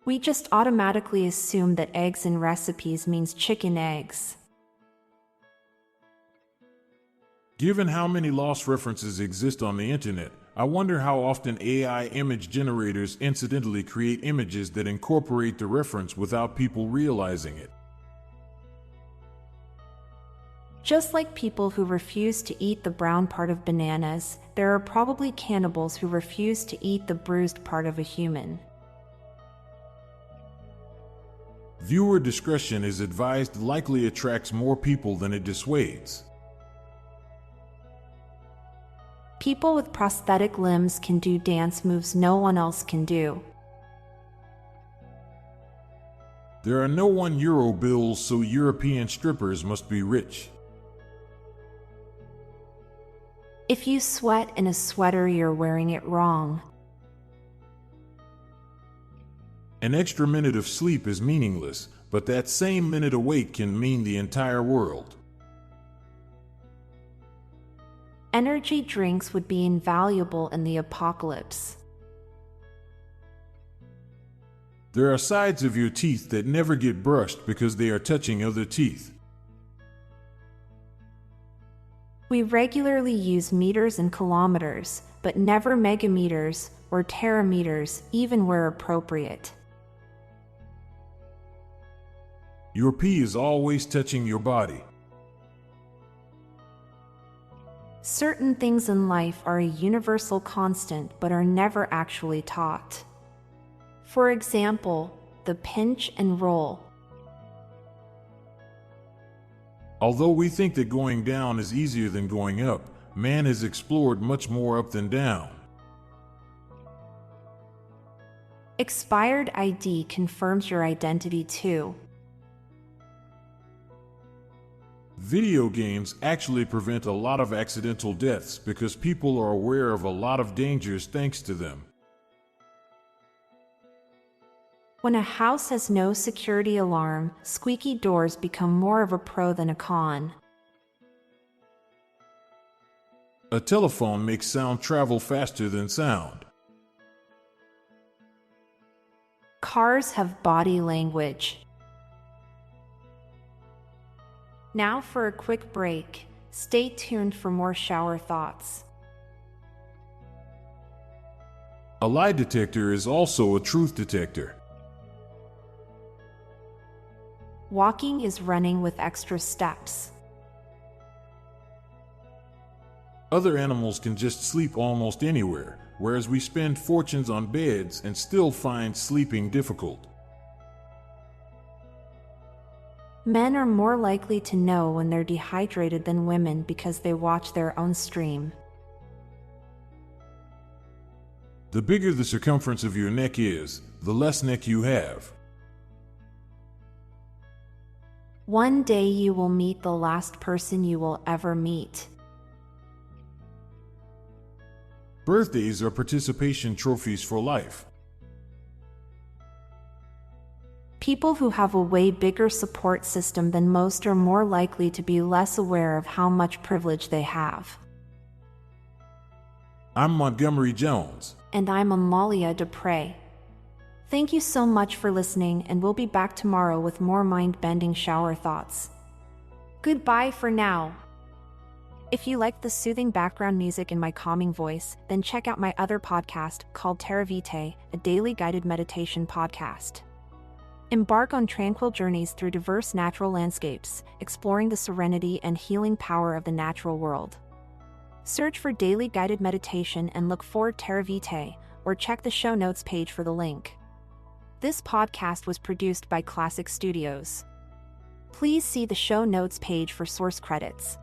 We just automatically assume that eggs in recipes means chicken eggs. Given how many lost references exist on the internet, I wonder how often AI image generators incidentally create images that incorporate the reference without people realizing it. Just like people who refuse to eat the brown part of bananas, there are probably cannibals who refuse to eat the bruised part of a human. Viewer discretion is advised likely attracts more people than it dissuades. People with prosthetic limbs can do dance moves no one else can do. There are no €1 bills, so European strippers must be rich. If you sweat in a sweater, you're wearing it wrong. An extra minute of sleep is meaningless, but that same minute awake can mean the entire world. Energy drinks would be invaluable in the apocalypse. There are sides of your teeth that never get brushed because they are touching other teeth. We regularly use meters and kilometers, but never megameters or terameters, even where appropriate. Your pee is always touching your body. Certain things in life are a universal constant but are never actually taught. For example, the pinch and roll. Although we think that going down is easier than going up, man has explored much more up than down. Expired ID confirms your identity too. Video games actually prevent a lot of accidental deaths because people are aware of a lot of dangers thanks to them. When a house has no security alarm, squeaky doors become more of a pro than a con. A telephone makes sound travel faster than sound. Cars have body language. Now for a quick break. Stay tuned for more shower thoughts. A lie detector is also a truth detector. Walking is running with extra steps. Other animals can just sleep almost anywhere, whereas we spend fortunes on beds and still find sleeping difficult. Men are more likely to know when they're dehydrated than women because they watch their own stream. The bigger the circumference of your neck is, the less neck you have. One day you will meet the last person you will ever meet. Birthdays are participation trophies for life. People who have a way bigger support system than most are more likely to be less aware of how much privilege they have. I'm Montgomery Jones. And I'm Amalia Dupre. Thank you so much for listening, and we'll be back tomorrow with more mind-bending shower thoughts. Goodbye for now. If you like the soothing background music in my calming voice, then check out my other podcast called Terra Vitae, a daily guided meditation podcast. Embark on tranquil journeys through diverse natural landscapes, exploring the serenity and healing power of the natural world. Search for daily guided meditation and look for Terra Vitae, or check the show notes page for the link. This podcast was produced by Klassic Studios. Please see the show notes page for source credits.